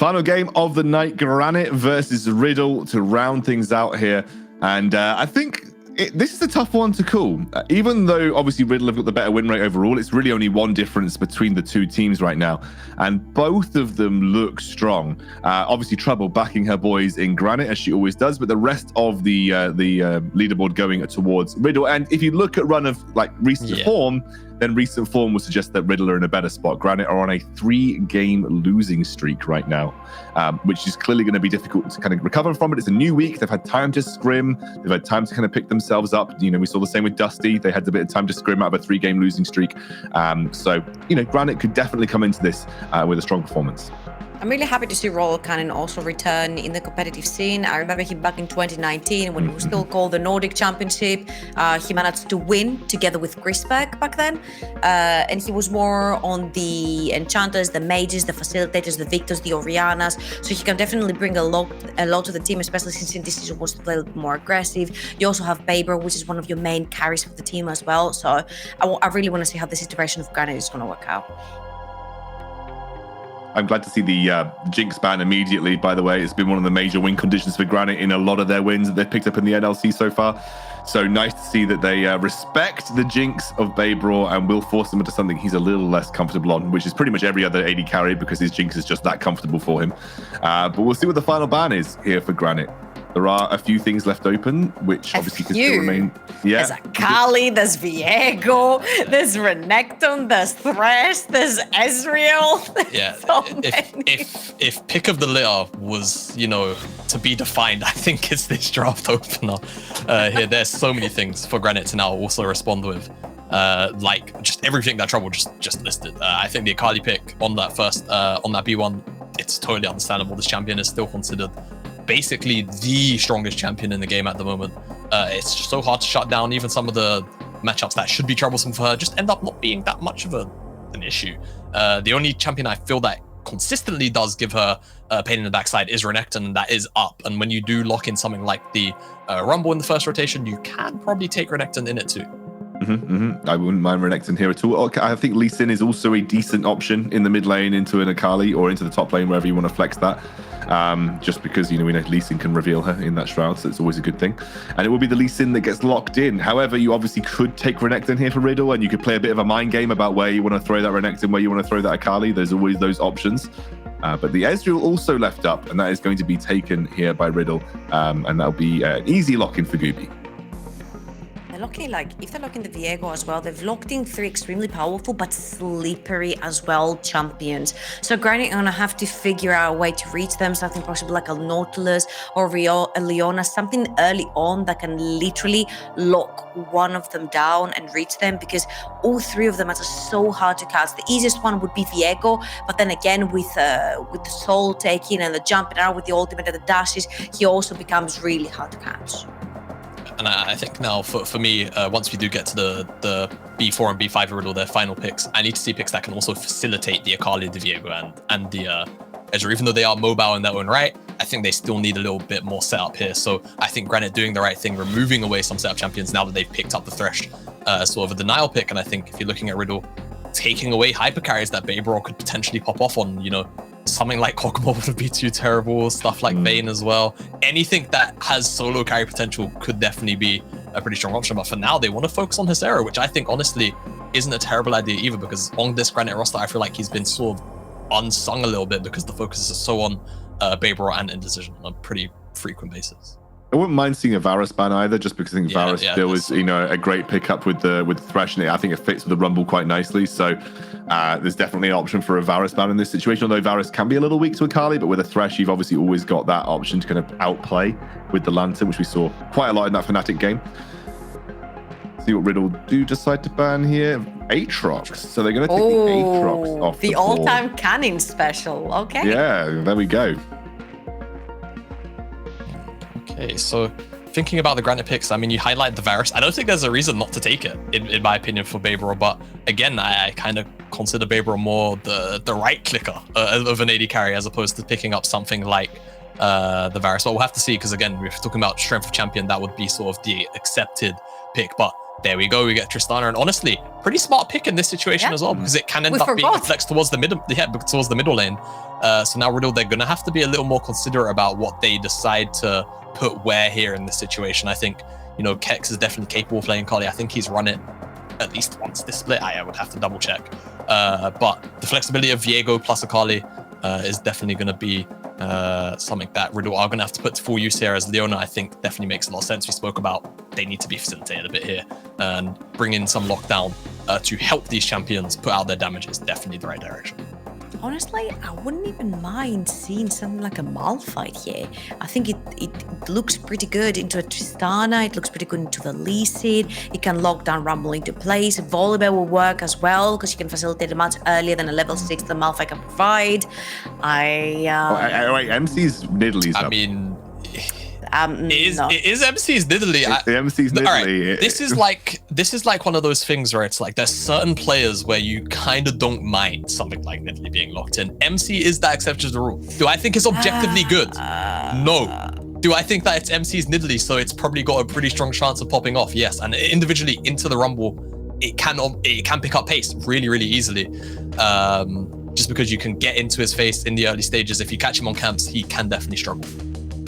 Final game of the night, Granit versus Riddle to round things out here. And I think this is a tough one to call. Even though obviously Riddle have got the better win rate overall, it's really only one difference between the two teams right now. And both of them look strong. Obviously Trouble backing her boys in Granit, as she always does, but the rest of the leaderboard going towards Riddle. And if you look at run of like recent form, then recent form would suggest that Riddle are in a better spot. Granit are on a 3-game losing streak right now, which is clearly going to be difficult to kind of recover from. But it's a new week. They've had time to scrim. They've had time to kind of pick themselves up. You know, we saw the same with Dusty. They had a bit of time to scrim out of a 3-game losing streak. So, you know, Granit could definitely come into this with a strong performance. I'm really happy to see Roll Cannon also return in the competitive scene. I remember him back in 2019 when it was still called the Nordic Championship. He managed to win together with Grisberg back then. And he was more on the enchanters, the mages, the facilitators, the victors, the Orianas. So he can definitely bring a lot to the team, especially since this season wants to play a little bit more aggressive. You also have Baber, which is one of your main carries for the team as well. So I really want to see how this iteration of Granit is going to work out. I'm glad to see the Jinx ban immediately, by the way. It's been one of the major win conditions for Granit in a lot of their wins that they've picked up in the NLC so far. So nice to see that they respect the Jinx of Baybor and will force him into something he's a little less comfortable on, which is pretty much every other AD carry because his Jinx is just that comfortable for him. But we'll see what the final ban is here for Granit. There are a few things left open, which obviously could still remain. Yeah. There's Akali, there's Viego, there's Renekton, there's Thresh, there's Ezreal. Yeah. So if pick of the litter was, you know, to be defined, I think it's this draft opener here. There's so many things for Granit to now also respond with. Like just everything that Trouble just listed. I think the Akali pick on that first on that B1, it's totally understandable. This champion is still considered basically the strongest champion in the game at the moment. It's just so hard to shut down. Even some of the matchups that should be troublesome for her just end up not being that much of an issue. The only champion I feel that consistently does give her pain in the backside is Renekton, and that is up. And when you do lock in something like the Rumble in the first rotation, you can probably take Renekton in it too. I wouldn't mind Renekton here at all. Okay, I think Lee Sin is also a decent option in the mid lane into an Akali or into the top lane, wherever you want to flex that. Just because, you know, we know Lee Sin can reveal her in that shroud, so it's always a good thing. And it will be the Lee Sin that gets locked in. However, you obviously could take Renekton here for Riddle, and you could play a bit of a mind game about where you want to throw that Renekton, where you want to throw that Akali. There's always those options. But the Ezreal also left up, and that is going to be taken here by Riddle. And that'll be an easy lock-in for Gooby. If they're locking the Viego as well, they've locked in 3 extremely powerful but slippery as well champions. So Granit are gonna have to figure out a way to reach them, something possible like a Nautilus or a Leona, something early on that can literally lock one of them down and reach them, because all 3 of them are just so hard to catch. The easiest one would be Viego, but then again with the soul taking and the jumping out with the ultimate and the dashes, he also becomes really hard to catch. And I think now for me, once we do get to the B4 and B5 Riddle, their final picks, I need to see picks that can also facilitate the Akali, the Viego, and the Ezreal. Even though they are mobile in their own right, I think they still need a little bit more setup here. So I think Granit doing the right thing, removing away some setup champions now that they've picked up the Thresh, sort of a denial pick. And I think if you're looking at Riddle, taking away hyper carries that Baybor could potentially pop off on, you know, something like Kokomo wouldn't be too terrible, stuff like Vayne as well. Anything that has solo carry potential could definitely be a pretty strong option. But for now, they want to focus on Hesera, which I think honestly isn't a terrible idea either, because on this Granit roster, I feel like he's been sort of unsung a little bit because the focus is so on Baybor and Indecision on a pretty frequent basis. I wouldn't mind seeing a Varus ban either, just because I think Varus still is, you know, a great pickup with the Thresh, and I think it fits with the Rumble quite nicely. So there's definitely an option for a Varus ban in this situation, although Varus can be a little weak to Akali, but with a Thresh, you've obviously always got that option to kind of outplay with the Lantern, which we saw quite a lot in that Fnatic game. See what Riddle do decide to ban here. Aatrox. So they're going to take the Aatrox off the board. all-time cannon special. Okay. Yeah, there we go. Okay, so thinking about the Granit picks, I mean, you highlight the Varus. I don't think there's a reason not to take it, in my opinion, for Baybor. But again, I kind of consider Baybor more the right clicker of an AD carry, as opposed to picking up something like the Varus. But we'll have to see, because again, if we're talking about strength of champion, that would be sort of the accepted pick. But there we go. We get Tristana, and honestly, pretty smart pick in this situation as well, because it can end up being flexed towards the middle. Yeah, towards the middle lane. So now Riddle, they're gonna have to be a little more considerate about what they decide to put where here in this situation. I think, you know, Kex is definitely capable of playing Kali. I think he's run it at least once this split. I would have to double check. But the flexibility of Viego plus Akali is definitely going to be something that Riddle are going to have to put to full use here, as Leona, I think, definitely makes a lot of sense. We spoke about they need to be facilitated a bit here and bring in some lockdown to help these champions put out their damage is definitely the right direction. Honestly, I wouldn't even mind seeing something like a Malphite here. I think it looks pretty good into a Tristana. It looks pretty good into the Lee Seed. It can lock down Rumble into place. Volibear will work as well because you can facilitate it much earlier than a level 6 the Malphite can provide. Wait, MC's Nidalee. I mean, it is MC's Nidalee. The MC's Nidalee. All right, this is like one of those things where it's like there's certain players where you kind of don't mind something like Nidalee being locked in. MC is that exception to the rule. Do I think it's objectively good? No. Do I think that it's MC's Nidalee, so it's probably got a pretty strong chance of popping off? Yes, and individually into the Rumble, it can pick up pace really, really easily. Just because you can get into his face in the early stages. If you catch him on camps, he can definitely struggle.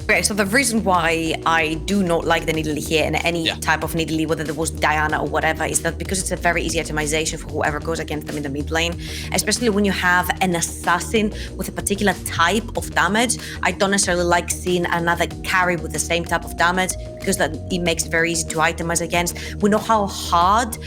Okay, so the reason why I do not like the Nidalee here and any type of Nidalee, whether it was Diana or whatever, is that because it's a very easy itemization for whoever goes against them in the mid lane, especially when you have an assassin with a particular type of damage. I don't necessarily like seeing another carry with the same type of damage because that it makes it very easy to itemize against. We know how hard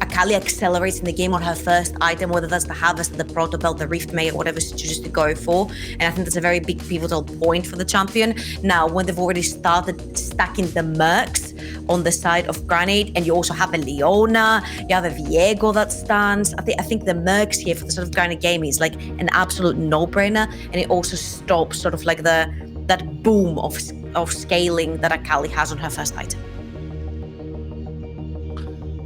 Akali accelerates in the game on her first item, whether that's the Harvest, the Proto Belt, the Rift Mail, whatever she chooses to go for. And I think that's a very big pivotal point for the champion. Now, when they've already started stacking the Mercs on the side of Granit, and you also have a Leona, you have a Viego that stands. I think the Mercs here for the sort of Granit game is like an absolute no-brainer, and it also stops sort of like that boom of scaling that Akali has on her first item.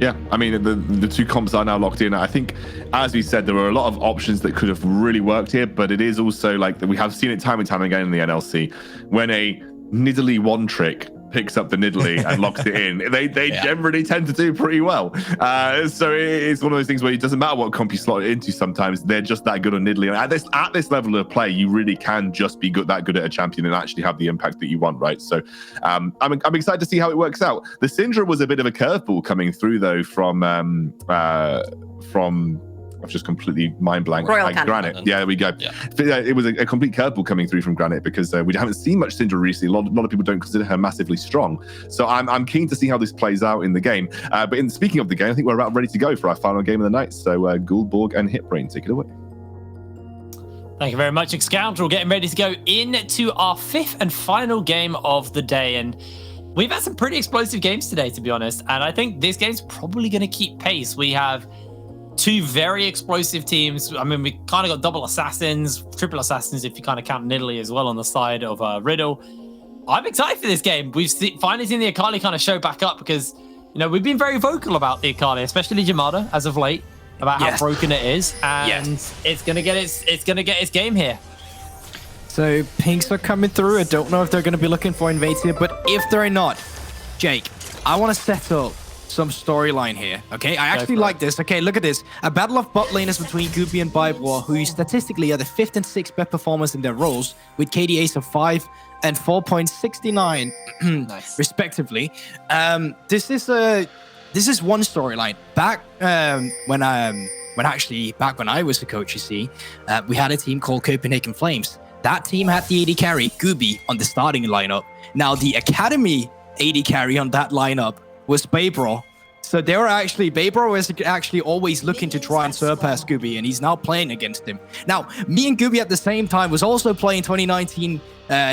Yeah, I mean, the two comps are now locked in. I think, as we said, there were a lot of options that could have really worked here, but it is also like we have seen it time and time again in the NLC. When a Nidalee one trick picks up the Nidalee and locks it in, they generally tend to do pretty well. So it's one of those things where it doesn't matter what comp you slot it into. Sometimes they're just that good on Nidalee. At this level of play, you really can just be that good at a champion and actually have the impact that you want, right? So I'm excited to see how it works out. The Syndra was a bit of a curveball coming through though from I've just completely mind blank. Granit. Yeah, there we go. Yeah. It was a complete curveball coming through from Granit because we haven't seen much Syndra recently. A lot of people don't consider her massively strong. So I'm keen to see how this plays out in the game. But speaking of the game, I think we're about ready to go for our final game of the night. So Ghoulborg and Hitbrain, take it away. Thank you very much, Excounter. We're getting ready to go into our fifth and final game of the day. And we've had some pretty explosive games today, to be honest. And I think this game's probably going to keep pace. We have two very explosive teams. I mean, we kind of got double assassins, triple assassins, if you kind of count Nidalee as well on the side of Riddle. I'm excited for this game. We've finally seen the Akali kind of show back up because, you know, we've been very vocal about the Akali, especially Jamada as of late, about how broken it is, and it's gonna get its game here. So pinks are coming through. I don't know if they're gonna be looking for invades here, but if they're not, Jake, I want to set up some storyline here, okay? I actually like this. Okay, look at this. A battle of bot laners between Guppy and Bybor, who statistically are the 5th and 6th best performers in their roles, with KDAs of 5 and 4.69, nice, respectively. This is one storyline. Back when I was the coach, you see, we had a team called Copenhagen Flames. That team had the AD carry, Guppy, on the starting lineup. Now, the Academy AD carry on that lineup was Babro. So Babro was actually always looking to try and surpass Guppy, and he's now playing against him. Now, me and Guppy at the same time was also playing 2019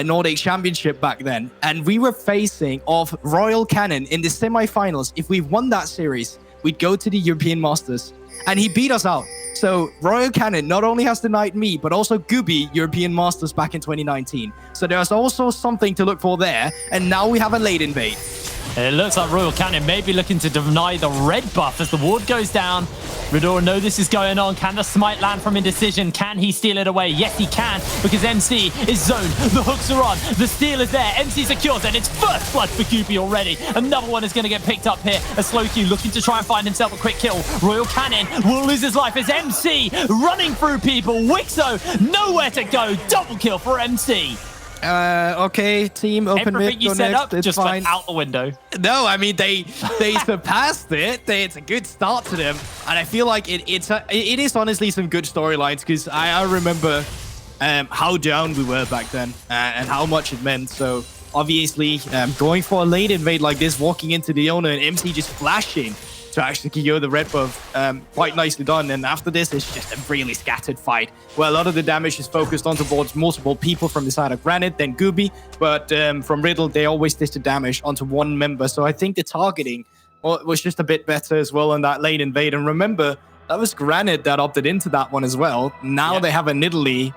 Nordic Championship back then, and we were facing off Royal Cannon in the semifinals. If we won that series, we'd go to the European Masters, and he beat us out. So Royal Cannon not only has denied me, but also Guppy European Masters back in 2019. So there's also something to look for there, and now we have a late invade. It looks like Royal Cannon may be looking to deny the red buff as the ward goes down. Riddle know this is going on. Can the smite land from Indecision? Can he steal it away? Yes, he can, because MC is zoned. The hooks are on. The steal is there. MC secures it. It's first blood for Goopy already. Another one is going to get picked up here. A Slowq looking to try and find himself a quick kill. Royal Cannon will lose his life as MC running through people. Wixo nowhere to go. Double kill for MC. Okay, team, open Everything mid, you go set next, up it's just fine. went out the window. No, I mean, they surpassed it. It's a good start to them. And I feel like it is honestly some good storylines, because I remember how down we were back then and how much it meant. So obviously, going for a late invade like this, walking into the owner and MC just flashing to actually secure the red buff, quite nicely done. And after this, it's just a really scattered fight where a lot of the damage is focused on towards multiple people from the side of Granit, then Gooby. But from Riddle, they always dish the damage onto one member. So I think the targeting was just a bit better as well on that late invade. And remember, that was Granit that opted into that one as well. Now they have a Nidalee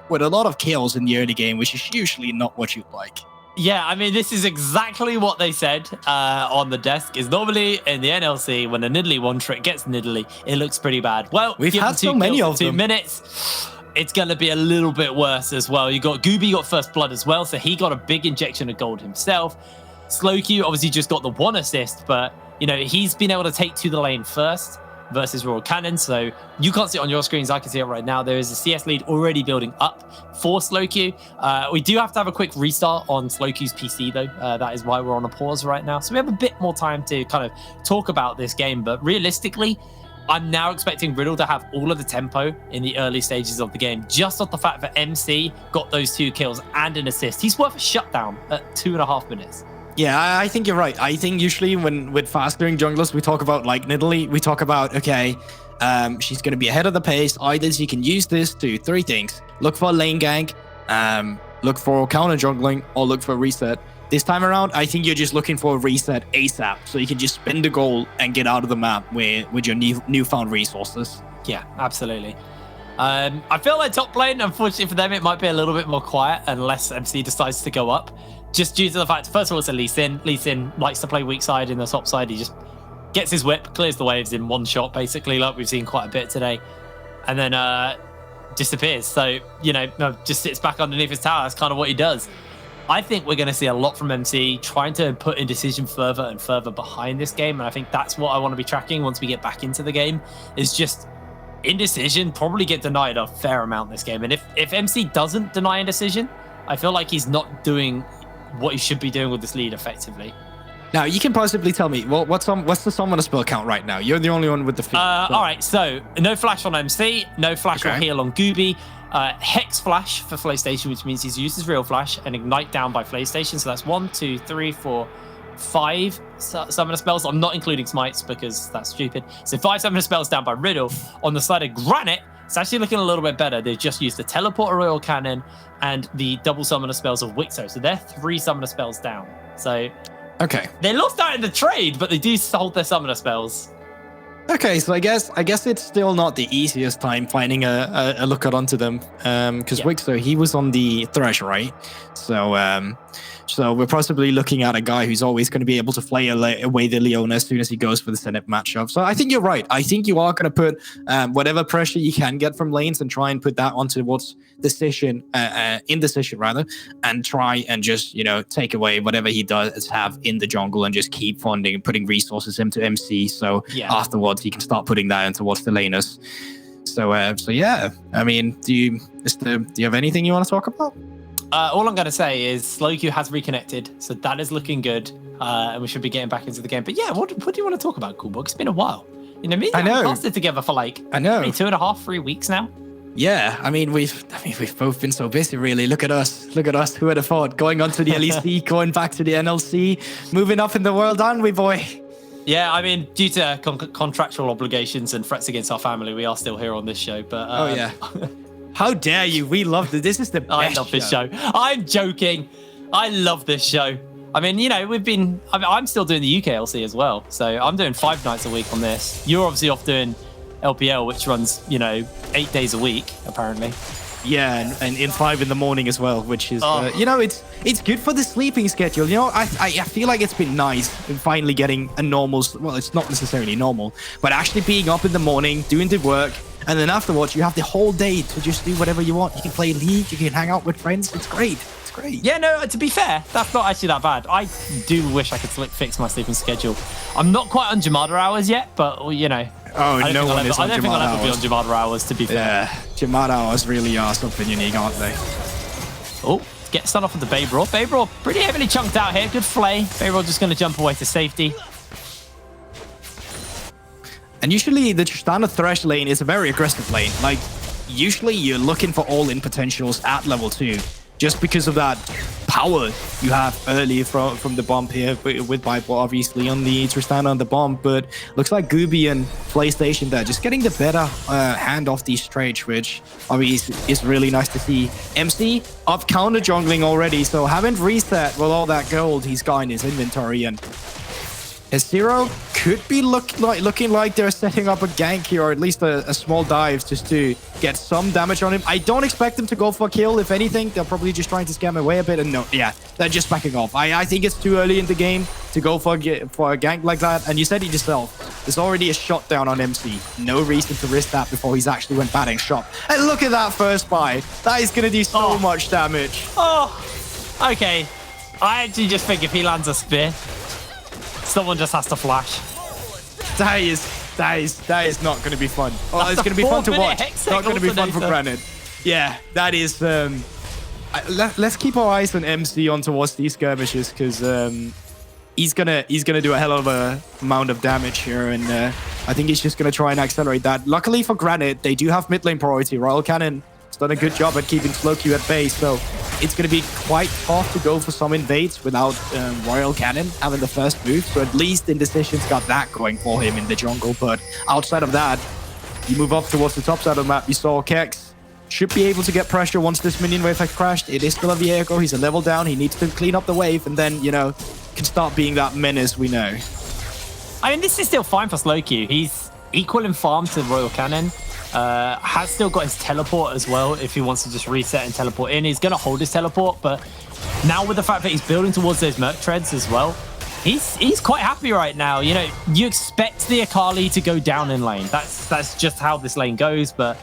with a lot of kills in the early game, which is usually not what you'd like. Yeah, I mean, this is exactly what they said on the desk. Is normally in the NLC, when a Nidalee one trick gets Nidalee, it looks pretty bad. Well, we've had so many of them. 2 minutes. It's going to be a little bit worse as well. You got Gooby got first blood as well, so he got a big injection of gold himself. Slowq obviously just got the 1 assist, but you know he's been able to take to the lane first versus Royal Cannon. So you can't see it on your screens. I can see it right now. There is a CS lead already building up for Slowq. We do have to have a quick restart on Slowq's PC though. That is why we're on a pause right now. So we have a bit more time to kind of talk about this game. But realistically, I'm now expecting Riddle to have all of the tempo in the early stages of the game, just off the fact that MC got those 2 kills and an assist. He's worth a shutdown at 2.5 minutes. Yeah, I think you're right. I think usually when with fast-moving junglers, we talk about like Nidalee, we talk about, okay, she's going to be ahead of the pace. Either she can use this to 3 things. Look for a lane gank, look for counter jungling, or look for a reset. This time around, I think you're just looking for a reset ASAP, so you can just spin the goal and get out of the map with your newfound resources. Yeah, absolutely. I feel like top lane, unfortunately for them, it might be a little bit more quiet unless MC decides to go up. Just due to the fact, first of all, it's a Lee Sin. Lee Sin likes to play weak side in the top side. He just gets his whip, clears the waves in 1 shot, basically, like we've seen quite a bit today. And then disappears. So, you know, just sits back underneath his tower. That's kind of what he does. I think we're going to see a lot from MC trying to put Indecision further and further behind this game. And I think that's what I want to be tracking once we get back into the game, is just Indecision probably get denied a fair amount this game. And if MC doesn't deny Indecision, I feel like he's not doing what he should be doing with this lead effectively. Now, you can possibly tell me, well, what's the summon spell count right now? You're the only one with the feet. All right, so no flash on MC, no flash or heal on Gooby, Hex flash for PlayStation, which means he's used his real flash, and Ignite down by PlayStation. So that's 1, 2, 3, 4, 5 summoner spells. I'm not including smites because that's stupid. So 5 summoner spells down by Riddle. On the side of Granit, it's actually looking a little bit better. They've just used the Teleporter Royal Cannon and the double summoner spells of Wixo. So they're 3 summoner spells down. So okay, they lost out in the trade, but they do hold their summoner spells. Okay, so I guess it's still not the easiest time finding a lookout onto them, because Wixo, he was on the Thresh, right? So we're possibly looking at a guy who's always going to be able to play away the Leona as soon as he goes for the Senate matchup. So I think you're right. I think you are going to put whatever pressure you can get from lanes and try and put that onto what's indecision rather, and try and just, you know, take away whatever he does have in the jungle and just keep funding and putting resources into MC. So afterwards he can start putting that into what's the laners. So yeah, I mean, do you have anything you want to talk about? All I'm going to say is Slowq has reconnected, so that is looking good, and we should be getting back into the game. But yeah, what do you want to talk about, Coolbook? It's been a while. You know, me and you lasted together for like 2.5, 3 weeks now. Yeah, I mean we've both been so busy. Really, look at us. Who would have thought? Going on to the LEC, going back to the NLC, moving up in the world, aren't we, boy? Yeah, I mean, due to contractual obligations and threats against our family, we are still here on this show. But how dare you? We love this. This is the best I love this show. I'm joking. I love this show. I mean, you know, I'm still doing the UKLC as well. So I'm doing 5 nights a week on this. You're obviously off doing LPL, which runs, you know, 8 days a week, apparently. Yeah, and in 5 in the morning as well, which is, you know, it's good for the sleeping schedule. You know, I feel like it's been nice in finally getting a normal, well, it's not necessarily normal, but actually being up in the morning, doing the work, and then afterwards you have the whole day to just do whatever you want. You can play League, you can hang out with friends. It's great. It's great. Yeah, no, to be fair, that's not actually that bad. I do wish I could fix my sleeping schedule. I'm not quite on Jamada hours yet, but, you know. Oh, no one is on Jamada hours. I don't think I'll ever be on Jamada hours, to be fair. Yeah, Jamada hours really are something unique, aren't they? Oh, get started off with the Babe Roar. Babe Roar pretty heavily chunked out here. Good flay. Babe Roar just going to jump away to safety. And usually the Tristana Thresh lane is a very aggressive lane. Like, usually you're looking for all-in potentials at level 2. Just because of that power you have early from the bomb here with Bible, obviously, on the Tristana on the bomb. But looks like Gooby and PlayStation there just getting the better hand off these trades, which obviously is really nice to see. MC up counter jungling already, so haven't reset with all that gold he's got in his inventory. And Zero could be looking like they're setting up a gank here, or at least a small dive just to get some damage on him. I don't expect them to go for a kill. If anything, they're probably just trying to scam away a bit. And no, yeah, they're just backing off. I think it's too early in the game to go for a gank like that. And you said it yourself. There's already a shot down on MC. No reason to risk that before he's actually went batting shot. And look at that first buy. That is going to do so much damage. Oh, okay. I actually just think if he lands a spear, someone just has to flash. That is not going to be fun. Oh, it's going to be fun to watch. Not going to be fun for Granit. Yeah, that is. Let's keep our eyes on MC on towards these skirmishes, because he's gonna do a hell of a amount of damage here, and I think he's just gonna try and accelerate that. Luckily for Granit, they do have mid lane priority. Royal Cannon has done a good job at keeping slow Q at bay, so it's going to be quite tough to go for some invades without Royal Cannon having the first move. So at least Indecision's got that going for him in the jungle. But outside of that, you move up towards the top side of the map. You saw Kex should be able to get pressure once this minion wave has crashed. It is still a Viego. He's a level down. He needs to clean up the wave, and then, you know, can start being that menace we know. I mean, this is still fine for slow Q. He's equal in farm to Royal Cannon. Has still got his teleport as well if he wants to just reset and teleport in. He's going to hold his teleport, but now with the fact that he's building towards those Merc Treads as well, he's quite happy right now. You know, you expect the Akali to go down in lane. That's just how this lane goes, but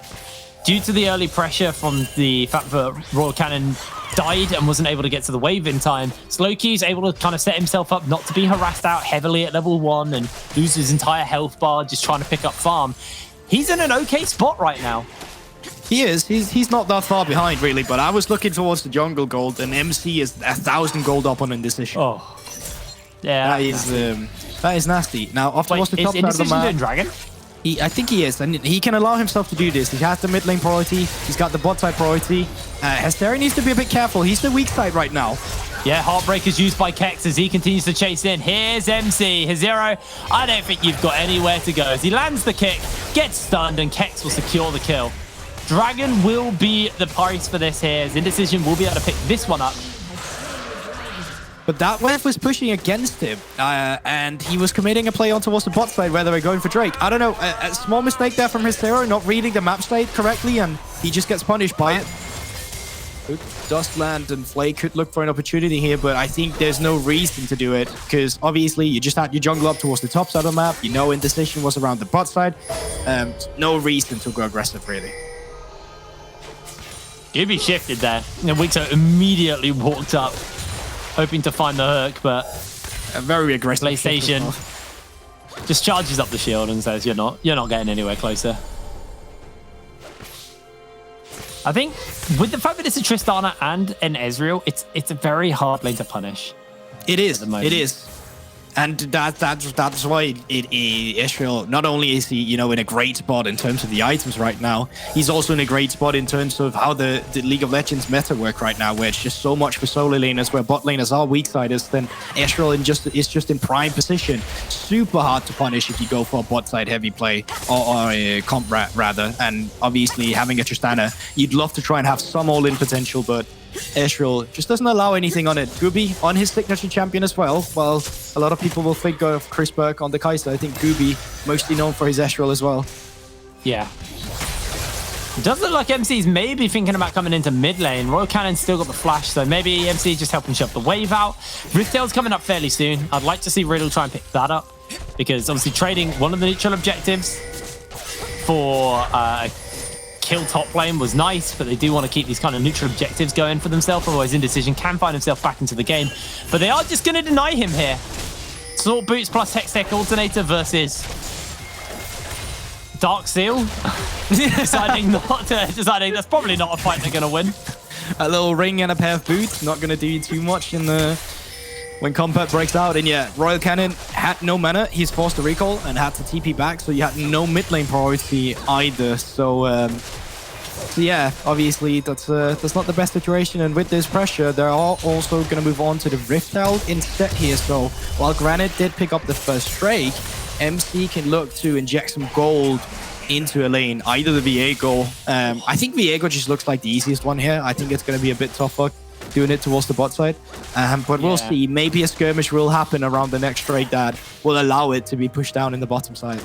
due to the early pressure from the fact that Royal Cannon died and wasn't able to get to the wave in time, Slowkey's able to kind of set himself up not to be harassed out heavily at level 1 and lose his entire health bar just trying to pick up farm. He's in an okay spot right now. He is. He's not that far behind, really, but I was looking towards the jungle gold, and MC is 1,000 gold up on Indecision. Oh. Yeah. That is nasty. Now, off towards the top side of the map. Dragon? I think he is, and he can allow himself to do this. He has the mid lane priority. He's got the bot side priority. Hesteri needs to be a bit careful. He's the weak side right now. Yeah, Heartbreak is used by Kex as he continues to chase in. Here's MC. Hezero, I don't think you've got anywhere to go. As he lands the kick, gets stunned, and Kex will secure the kill. Dragon will be the price for this here, as Indecision will be able to pick this one up. But that wave was pushing against him, and he was committing a play on towards the bot side where they were going for Drake. I don't know, a small mistake there from Hezero, not reading the map state correctly, and he just gets punished by it. Dustland and Flay could look for an opportunity here, but I think there's no reason to do it, because obviously you just had your jungle up towards the top side of the map. You know Indecision was around the bot side. No reason to go aggressive, really. Gibby shifted there, and Wixo immediately walked up, hoping to find the hook, but a very aggressive PlayStation just charges up the shield and says, "You're not getting anywhere closer." I think with the fact that it's a Tristana and an Ezreal, it's a very hard lane to punish. It is. It is. And that's why Ezreal, not only is he, you know, in a great spot in terms of the items right now, he's also in a great spot in terms of how the League of Legends meta work right now, where it's just so much for solo laners, where bot laners are weak siders, then Ezreal is just in prime position. Super hard to punish if you go for a bot side heavy play, or a comp rather. And obviously having a Tristana, you'd love to try and have some all-in potential, but Ezreal just doesn't allow anything on it. Gooby on his signature champion as well. Well, a lot of people will think of Chris Burke on the Kai'Sa. I think Gooby mostly known for his Ezreal as well. Yeah. It does look like MC's maybe thinking about coming into mid lane. Royal Cannon's still got the flash, so maybe MC just helping shove the wave out. Riftail's coming up fairly soon. I'd like to see Riddle try and pick that up, because obviously trading one of the neutral objectives for kill top lane was nice, but they do want to keep these kind of neutral objectives going for themselves, otherwise Indecision can find himself back into the game. But they are just going to deny him here. Sword Boots plus Hextech Alternator versus Dark Seal. deciding that's probably not a fight they're going to win. A little ring and a pair of boots, not going to do you too much in the when combat breaks out. And yeah, Royal Cannon had no mana. He's forced to recall and had to TP back, so you had no mid lane priority either. So yeah, obviously that's not the best situation. And with this pressure, they're all also going to move on to the Riftail instead here. So while Granit did pick up the first Drake, MC can look to inject some gold into a lane, either the Viego. I think Viego just looks like the easiest one here. I think it's going to be a bit tougher doing it towards the bot side. But we'll see. Maybe a skirmish will happen around the next Drake that will allow it to be pushed down in the bottom side.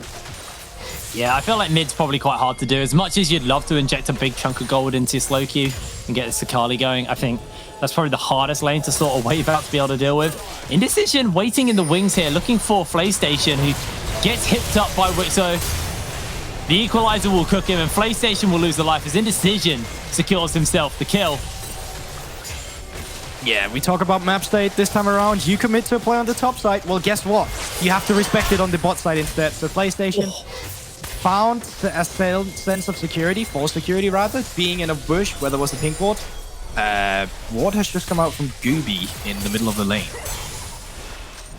Yeah, I feel like mid's probably quite hard to do. As much as you'd love to inject a big chunk of gold into your slow queue and get the Sakali going, I think that's probably the hardest lane to sort of wave out to be able to deal with. Indecision waiting in the wings here, looking for PlayStation, who gets hipped up by Wixo. The equalizer will cook him, and PlayStation will lose the life as Indecision secures himself the kill. Yeah, we talk about map state this time around. You commit to a play on the top side. Well, guess what? You have to respect it on the bot side instead. So PlayStation found a sense of security, false security rather, being in a bush where there was a pink ward. Ward has just come out from Gooby in the middle of the lane.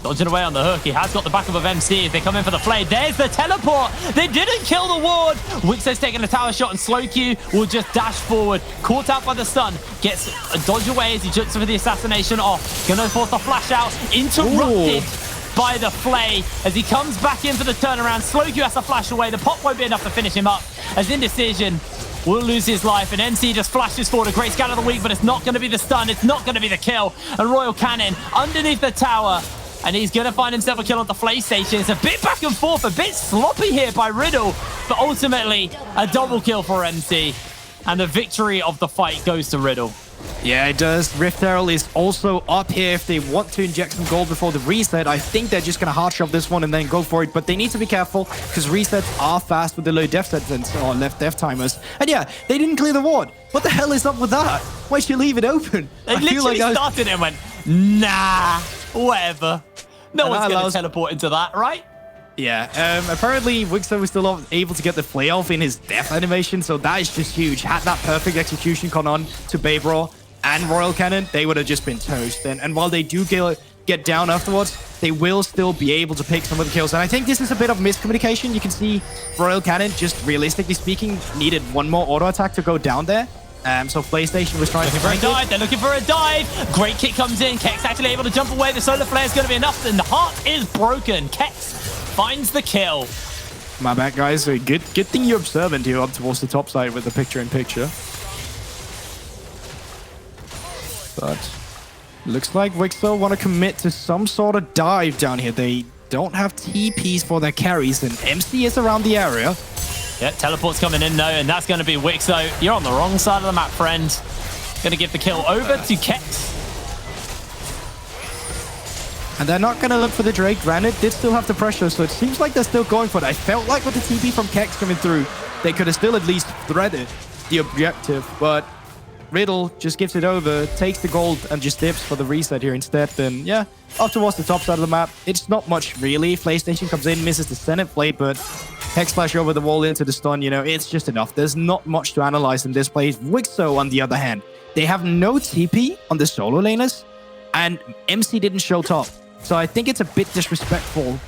Dodging away on the hook. He has got the backup of MC as they come in for the flay. There's the teleport. They didn't kill the ward. Wixo's taking a tower shot, and Slow Q will just dash forward. Caught out by the stun. Gets a dodge away as he jumps for the assassination off. Gonna force the flash out. Interrupted by the flay as he comes back in for the turnaround. Slow Q has to flash away. The pop won't be enough to finish him up as Indecision will lose his life, and MC just flashes forward. A great scan of the week, but it's not going to be the stun. It's not going to be the kill. And Royal Cannon underneath the tower, and he's going to find himself a kill on the PlayStation. It's a bit back and forth, a bit sloppy here by Riddle, but ultimately a double kill for MC, and the victory of the fight goes to Riddle. Yeah, it does. Riftail is also up here if they want to inject some gold before the reset. I think they're just going to hard shove this one and then go for it, but they need to be careful because resets are fast with the low death sentence or left death timers. And yeah, they didn't clear the ward. What the hell is up with that? Why'd you leave it open? They literally started and went, nah, whatever. No one's going to teleport into that, right? Yeah, apparently Wixo was still able to get the flay off in his death animation, so that is just huge. Had that perfect execution gone on to Babe Raw and Royal Cannon, they would have just been toast. And while they do get down afterwards, they will still be able to pick some of the kills. And I think this is a bit of miscommunication. You can see Royal Cannon, just realistically speaking, needed one more auto attack to go down there. So PlayStation was trying to break it. They're looking for a dive. Great kick comes in. Kex actually able to jump away. The solar flare is going to be enough, and the heart is broken. Kex finds the kill. My bad, guys. So good thing you're observant here up towards the top side with the picture-in-picture. But looks like Wixo want to commit to some sort of dive down here. They don't have TPs for their carries, and MC is around the area. Yeah, teleport's coming in now, and that's going to be Wixo. You're on the wrong side of the map, friend. Going to give the kill over to Kex. And they're not going to look for the Drake. Granit did still have the pressure, so it seems like they're still going for it. I felt like with the TP from Kex coming through, they could have still at least threaded the objective, but Riddle just gives it over, takes the gold, and just dips for the reset here instead. Then, yeah, up towards the top side of the map. It's not much, really. PlayStation comes in, misses the Senate plate, but Hex Flash over the wall into the stun, you know, it's just enough. There's not much to analyze in this play. Wixo, on the other hand, they have no TP on the solo laners, and MC didn't show top. So I think it's a bit disrespectful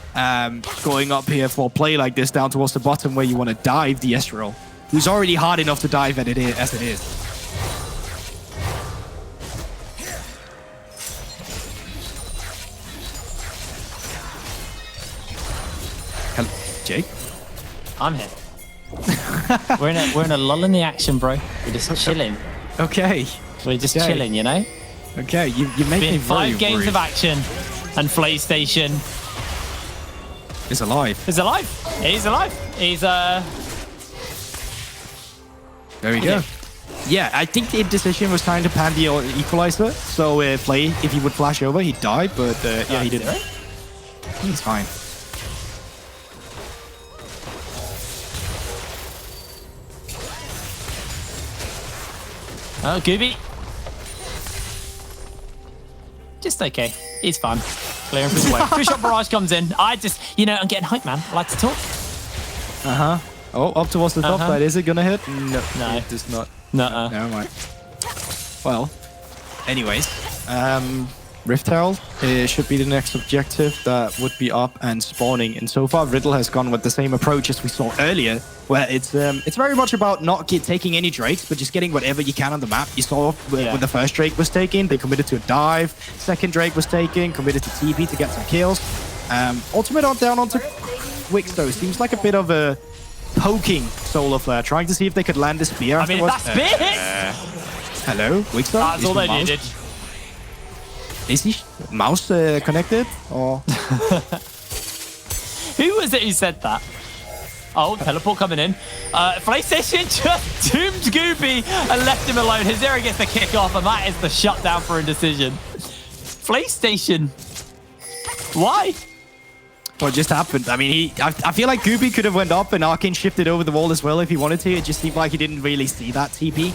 going up here for a play like this down towards the bottom where you want to dive the Ezreal, who's already hard enough to dive as it is. Hello, Jake? I'm here. we're in a lull in the action, bro. We're just chilling. Okay. We're just chilling, you know? Okay, you make me very 5 games worried. of action, and PlayStation is alive. He's alive. He's alive. He's There we go. Yeah, I think the decision was trying to pan the equalizer. So Flay, if he would flash over, he'd die. But yeah, he didn't. He's fine. Oh, Gooby. Just okay. He's fine. Clearing his way. Two-shot barrage comes in. I'm getting hyped, man. I like to talk. Uh-huh. Oh, up towards the top side. Is it gonna hit? No. It does not. Nuh-uh. Never mind. Well, anyways, Rift Herald should be the next objective that would be up and spawning. And so far, Riddle has gone with the same approach as we saw earlier, where it's very much about not taking any Drakes, but just getting whatever you can on the map. You saw when the first Drake was taken, they committed to a dive. Second Drake was taken, committed to TP to get some kills. Ultimate on down onto Wix, though. Seems like a bit of a poking Solar Flare, trying to see if they could land a spear. I mean, afterwards. that spear Hello, Wix. That's all they needed. Is he mouse connected or? Who was it who said that? Oh, teleport coming in. PlayStation just doomed Gooby and left him alone. Hizera gets the kick off, and that is the shutdown for a decision. PlayStation. Why? What just happened? I mean, I feel like Gooby could have went up and Arcane shifted over the wall as well if he wanted to. It just seemed like he didn't really see that TP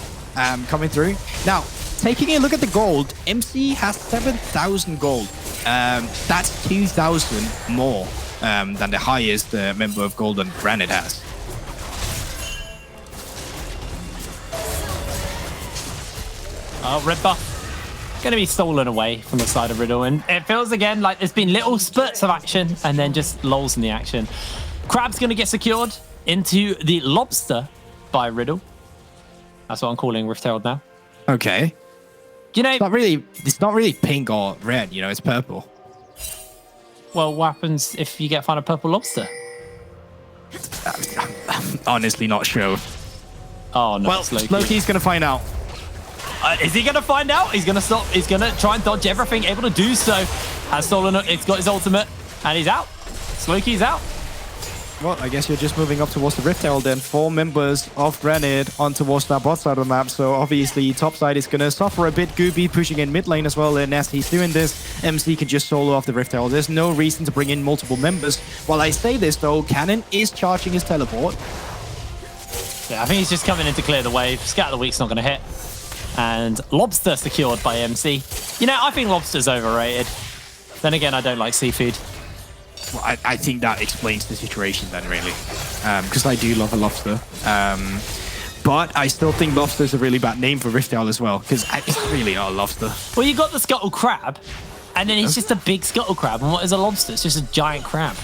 coming through. Now, taking a look at the gold, MC has 7,000 gold. That's 2,000 more than the highest member of Golden Granit has. Oh, red buff. Going to be stolen away from the side of Riddle. And it feels again like there's been little spurts of action and then just lulls in the action. Crab's going to get secured into the lobster by Riddle. That's what I'm calling Rift Herald now. Okay. You know, It's not really pink or red, it's purple. well, what happens if you find a purple lobster? I'm honestly not sure. Oh, no. Well, Slowkey's going to find out. Is he going to find out? He's going to stop. He's going to try and dodge everything. Able to do so. Has stolen it. It's got his ultimate. And he's out. Slowkey's out. Well, I guess you're just moving up towards the Rift Herald then. 4 members of Granit on towards that bot side of the map. So obviously top side is going to suffer a bit. Gooby pushing in mid lane as well. And as he's doing this, MC can just solo off the Rift Herald. There's no reason to bring in multiple members. While I say this though, Cannon is charging his teleport. Yeah, I think he's just coming in to clear the wave. Scatter the Week's not going to hit. And Lobster secured by MC. I think Lobster's overrated. Then again, I don't like seafood. Well, I think that explains the situation then, really. Because I do love a lobster. But I still think lobster is a really bad name for Rift Herald as well. Because it's really not a lobster. Well, you got the scuttle crab. And then he's just a big scuttle crab. And what is a lobster? It's just a giant crab.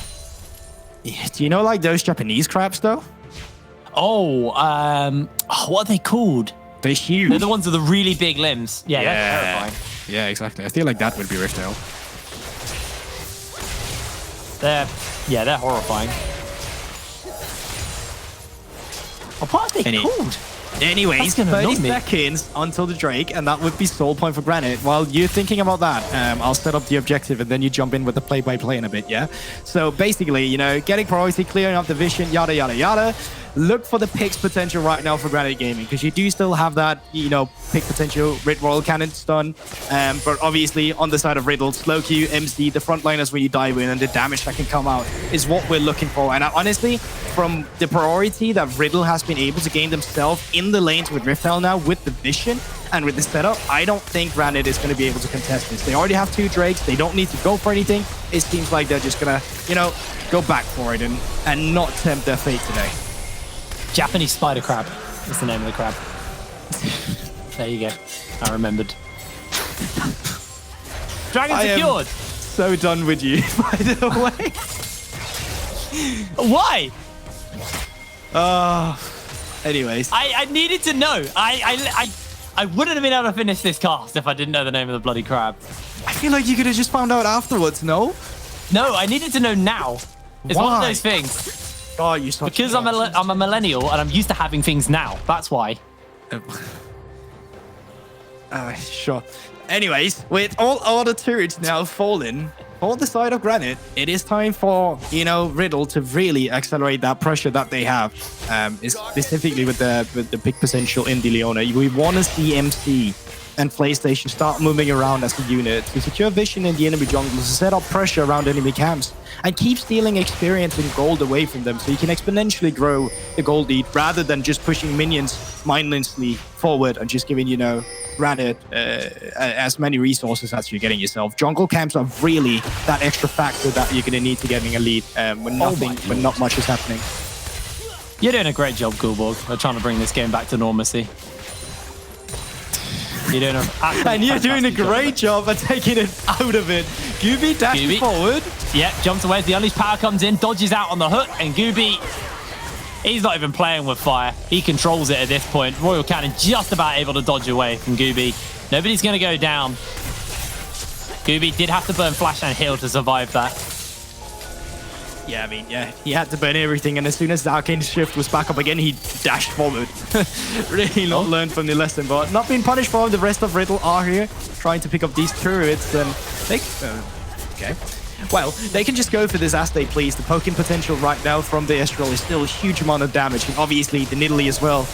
Yeah, do you know like those Japanese crabs though? Oh, what are they called? They're huge. They're the ones with the really big limbs. Yeah, they're terrifying. Yeah, exactly. I feel like that would be Rift Herald. They're horrifying. What are they called? Anyways, That's gonna 30 annoy me. seconds until the Drake, and that would be soul point for Granit. While you're thinking about that, I'll set up the objective, and then you jump in with the play-by-play in a bit, yeah? So basically, getting priority, clearing up the vision, yada, yada, yada. Look for the picks potential right now for Granit Gaming, because you do still have that, pick potential, Rid Royal Cannon stun. But obviously, on the side of Riddle, slow Q, MC, the frontliners when you dive in, and the damage that can come out is what we're looking for. And honestly, from the priority that Riddle has been able to gain themselves in the lanes with Rift Herald now, with the vision and with the setup, I don't think Granit is going to be able to contest this. They already have 2 Drakes. They don't need to go for anything. It seems like they're just going to, go back for it and not tempt their fate today. Japanese spider crab is the name of the crab. There you go. I remembered. Dragon secured. So done with you, by the way. Why? Anyways. I needed to know. I wouldn't have been able to finish this cast if I didn't know the name of the bloody crab. I feel like you could have just found out afterwards, no? No, I needed to know now. It's one of Why? those things. Oh, you such Because I'm a millennial and I'm used to having things now. That's why. Sure. Anyways, with all other turrets now fallen, for the side of Granit, it is time for, Riddle to really accelerate that pressure that they have, specifically with the big potential in De Leona. We want to see MC and PlayStation start moving around as a unit to secure vision in the enemy jungle, to set up pressure around enemy camps, and keep stealing experience and gold away from them so you can exponentially grow the gold lead rather than just pushing minions mindlessly forward and just giving, Granit as many resources as you're getting yourself. Jungle camps are really that extra factor that you're going to need to getting a lead when not much is happening. You're doing a great job, Gulborg. We're trying to bring this game back to normalcy. You're doing a great job at taking it out of it. Gooby dashes forward. Yep, jumps away as the Unleashed Power comes in, dodges out on the hook, and Gooby, he's not even playing with fire. He controls it at this point. Royal Cannon just about able to dodge away from Gooby. Nobody's going to go down. Gooby did have to burn Flash and Heal to survive that. Yeah, he had to burn everything, and as soon as the Arcane Shift was back up again, he dashed forward. Really not learned from the lesson, but not being punished for. The rest of Riddle are here, trying to pick up these turrets, and okay. Well, they can just go for this as they please. The poking potential right now from the Estral is still a huge amount of damage, and obviously the Nidalee as well.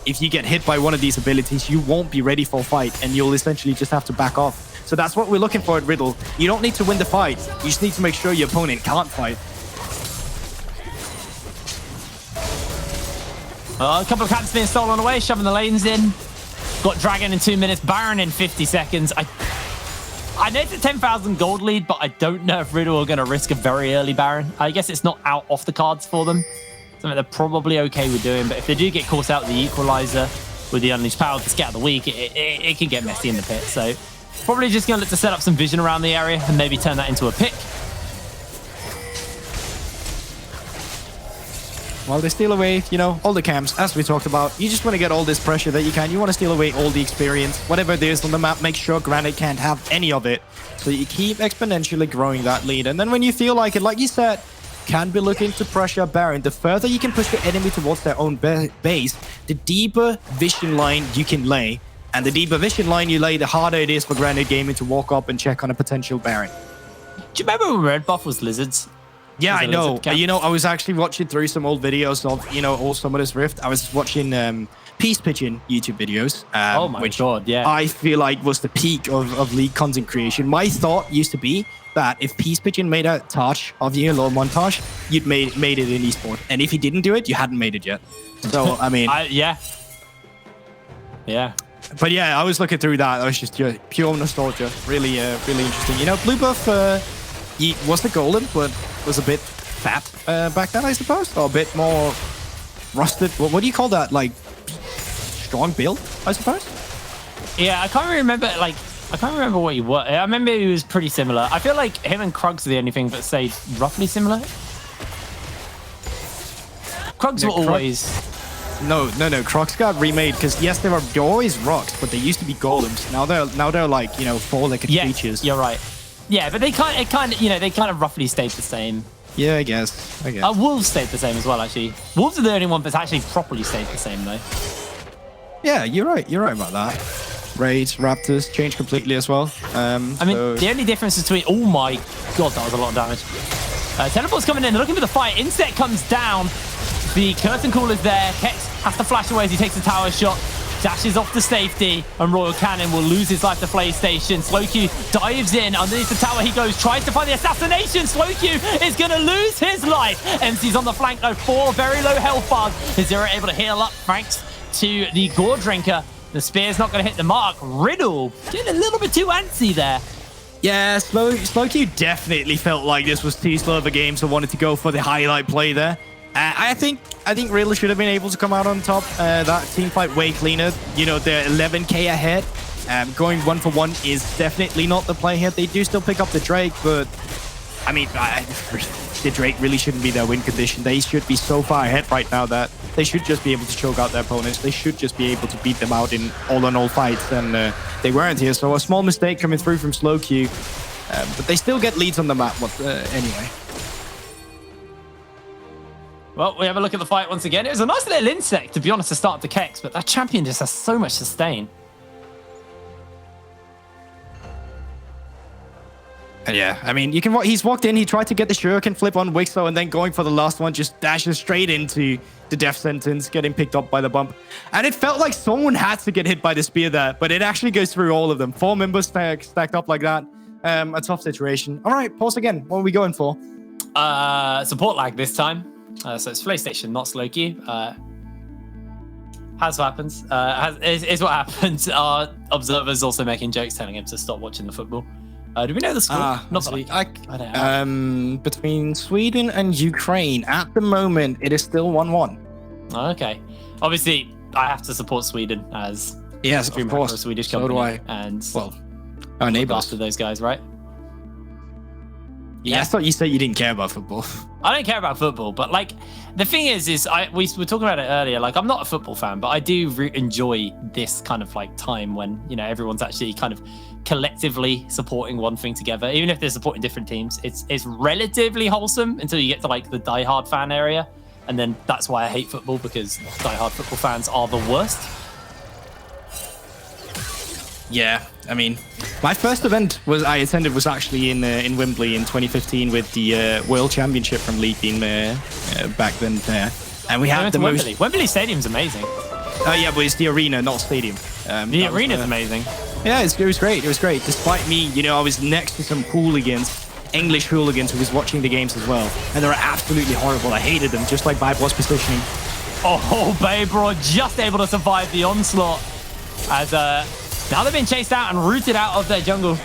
If you get hit by one of these abilities, you won't be ready for a fight, and you'll essentially just have to back off. So that's what we're looking for at Riddle. You don't need to win the fight. You just need to make sure your opponent can't fight. A couple of camps being stolen away, shoving the lanes in. Got Dragon in 2 minutes, Baron in 50 seconds. I know it's a 10,000 gold lead, but I don't know if Riddle are going to risk a very early Baron. I guess it's not out off the cards for them. Something they're probably okay with doing, but if they do get caught out with the Equalizer, with the Unleashed Power to scatter the weak, it can get messy in the pit. So probably just going to look to set up some vision around the area and maybe turn that into a pick. Well, they steal away, all the camps, as we talked about. You just want to get all this pressure that you can. You want to steal away all the experience. Whatever it is on the map, make sure Granit can't have any of it. So you keep exponentially growing that lead. And then when you feel like it, like you said, can be looking to pressure Baron. The further you can push the enemy towards their own base, the deeper vision line you can lay. And the deeper vision line you lay, the harder it is for Granit Gaming to walk up and check on a potential Baron. Do you remember when Red Buff was lizards? Yeah, I know. I was actually watching through some old videos of, all Summoner's Rift. I was watching Peace Pigeon YouTube videos. Oh my god, yeah. I feel like was the peak of League content creation. My thought used to be that if Peace Pigeon made a Taj of the Lord montage, you'd made it in esport. And if he didn't do it, you hadn't made it yet. So, I mean... Yeah. But yeah, I was looking through that. That was just pure nostalgia. Really, really interesting. Blue buff he wasn't golden, but was a bit fat back then, I suppose. Or a bit more rusted. What do you call that? Like, strong build, I suppose? Yeah, I can't remember, what he was. I remember he was pretty similar. I feel like him and Krugs are the only thing that stayed roughly similar. Krugs were always... No. Crocs got remade because yes, they were always rocks, but they used to be golems. Now they're like four-legged creatures. You're right. Yeah, but they kind of roughly stayed the same. Yeah, I guess. Wolves stayed the same as well, actually. Wolves are the only one that's actually properly stayed the same, though. Yeah, you're right. You're right about that. Raids, Raptors changed completely as well. The only difference between... Oh my god, that was a lot of damage. Teleport's coming in. They're looking for the fight. Insect comes down. The curtain call is there. Kex has to flash away as he takes the tower shot. Dashes off to safety, and Royal Cannon will lose his life to PlayStation. Slowq dives in. Underneath the tower he goes, tries to find the assassination. Slowq is going to lose his life. MC's on the flank, though. 4 very low health bars. Is Zero able to heal up thanks to the Gore Drinker. The spear's not going to hit the mark. Riddle getting a little bit too antsy there. Yeah, Slowq definitely felt like this was too slow of a game, so wanted to go for the highlight play there. I think Riddle should have been able to come out on top. That team fight way cleaner. They're 11k ahead. Going 1-for-1 is definitely not the play here. They do still pick up the Drake, but I mean, the Drake really shouldn't be their win condition. They should be so far ahead right now that they should just be able to choke out their opponents. They should just be able to beat them out in all-on-all fights, and they weren't here. So a small mistake coming through from Slowq, but they still get leads on the map. Anyway. Well, we have a look at the fight once again. It was a nice little insect, to be honest, to start the Kex, but that champion just has so much sustain. And yeah, I mean, you can. He's walked in. He tried to get the shuriken flip on Wixo, and then going for the last one, just dashes straight into the death sentence, getting picked up by the bump. And it felt like someone had to get hit by the spear there, but it actually goes through all of them. 4 members stacked up like that. A tough situation. All right, pause again. What are we going for? Support lag this time. So it's PlayStation, not slow queue. Has what happens. Is what happens. Our observers also making jokes, telling him to stop watching the football. Do we know the score? Not that I don't know. Between Sweden and Ukraine, at the moment, it is still 1-1. Okay. Obviously, I have to support Sweden as yes, of course. A Swedish so company. do I. And well, our neighbors. After those guys, right? Yeah, I thought you said you didn't care about football. I don't care about football, but like the thing is we were talking about it earlier. Like I'm not a football fan, but I do enjoy this kind of like time when everyone's actually kind of collectively supporting one thing together, even if they're supporting different teams. It's relatively wholesome until you get to like the diehard fan area, and then that's why I hate football, because diehard football fans are the worst. Yeah, I mean, my first event I attended was actually in Wembley in 2015 with the World Championship from League being back then there, and we had the most. Wembley Stadium's amazing. Oh yeah, but it's the arena, not stadium. The arena's amazing. Yeah, it was great. It was great. Despite me, I was next to some hooligans, English hooligans, who was watching the games as well, and they were absolutely horrible. I hated them, just like Vibe was positioning. Oh, Babro just able to survive the onslaught as now they've been chased out and rooted out of their jungle.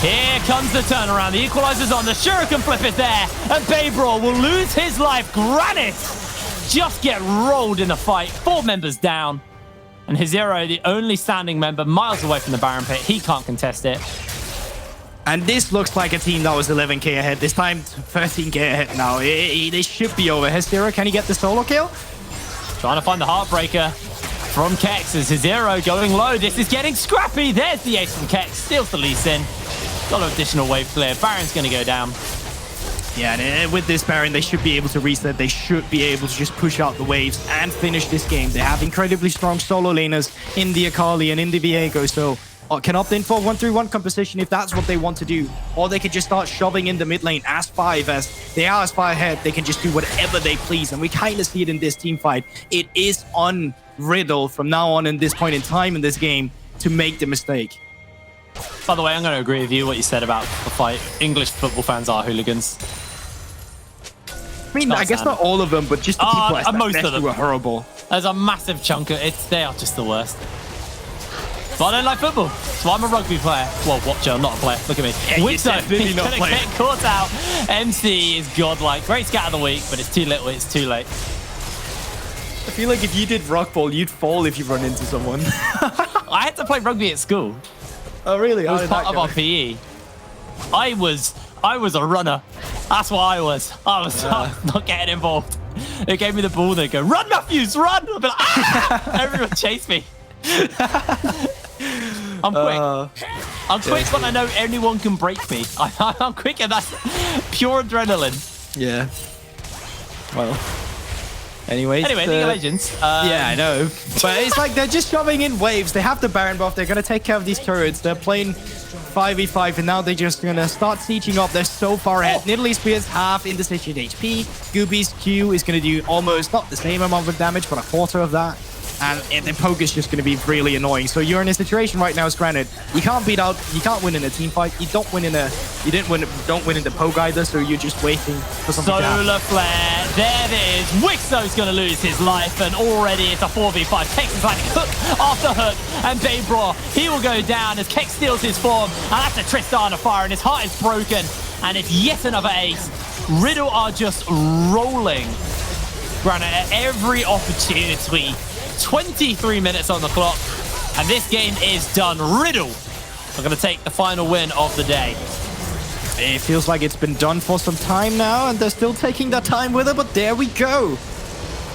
Here comes the turnaround. The equalizer's on. The shuriken flip is there. And Babro will lose his life. Granit just get rolled in the fight. 4 members down. And Hizero, the only standing member, miles away from the Baron pit. He can't contest it. And this looks like a team that was 11k ahead. This time, 13k ahead now. They should be over. Hizero, can he get the solo kill? Trying to find the Heartbreaker from Kex as Hizero going low. This is getting scrappy. There's the ace from Kex. Steals the Lee Sin. Got an additional wave clear. Baron's going to go down. Yeah, and with this Baron, they should be able to reset. They should be able to just push out the waves and finish this game. They have incredibly strong solo laners in the Akali and in the Viego, so can opt in for 1-3-1 composition if that's what they want to do. Or they could just start shoving in the mid lane as 5, as they are as far ahead. They can just do whatever they please, and we kind of see it in this team fight. It is on Riddle from now on in this point in time in this game to make the mistake. By the way, I'm going to agree with you what you said about the fight. English football fans are hooligans. I mean, I guess not all of them, but just the people most of them were horrible. There's a massive chunk of it. They are just the worst. But I don't like football, so I'm a rugby player. Well, watcher, not a player. Look at me. Yeah, Wixo, he's going to get caught out. MC is godlike. Great scat of the week, but it's too little. It's too late. I feel like if you did rock ball, you'd fall if you run into someone. I had to play rugby at school. Oh, really? It was part of our PE. I was a runner. That's what I was. I was not getting involved. They gave me the ball. They go, run, Matthews, run. I'd be like, ah! Everyone chased me. I'm quick. I'm quick when I know anyone can break me. I'm quick, and that's pure adrenaline. Yeah. Well. Anyway, League of Legends. Yeah, I know. But it's like they're just shoving in waves. They have the Baron buff. They're going to take care of these turrets. They're playing 5v5, and now they're just going to start sieging up. They're so far ahead. Nidalee Spears half indecision HP. Gooby's Q is going to do almost not the same amount of damage, but a quarter of that. And the poke is just going to be really annoying. So you're in a situation right now as Granit. You can't win in a team fight. You don't win in the poke either. So you're just waiting for something to happen. Solar flare. There it is. Wixo's going to lose his life, and already it's a 4v5. Kex is landing hook after hook, and Babro, he will go down as Kex steals his form, and that's a Tristana fire, and his heart is broken, and it's yet another ace. Riddle are just rolling Granit at every opportunity. 23 minutes on the clock, and this game is done. Riddle are going to take the final win of the day. It feels like it's been done for some time now, and they're still taking their time with it, but there we go.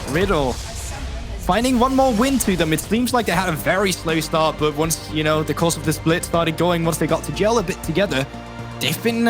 Riddle finding one more win to them. It seems like they had a very slow start, but once, the course of the split started going, once they got to gel a bit together, they've been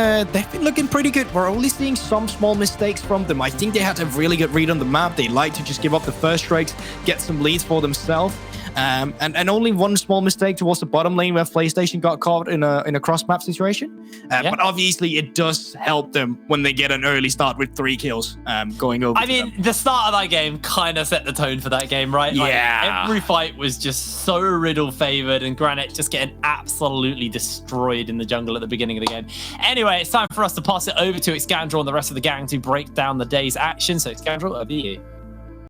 looking pretty good. We're only seeing some small mistakes from them. I think they had a really good read on the map. They like to just give up the first strikes, get some leads for themselves. and only one small mistake towards the bottom lane where PlayStation got caught in a cross map situation. But obviously, it does help them when they get an early start with 3 kills going over. I mean, the start of that game kind of set the tone for that game, right? Like, every fight was just so Riddle favored, and Granit just getting absolutely destroyed in the jungle at the beginning of the game. Anyway, it's time for us to pass it over to Excandrel and the rest of the gang to break down the day's action. So, Excandrel, over to you.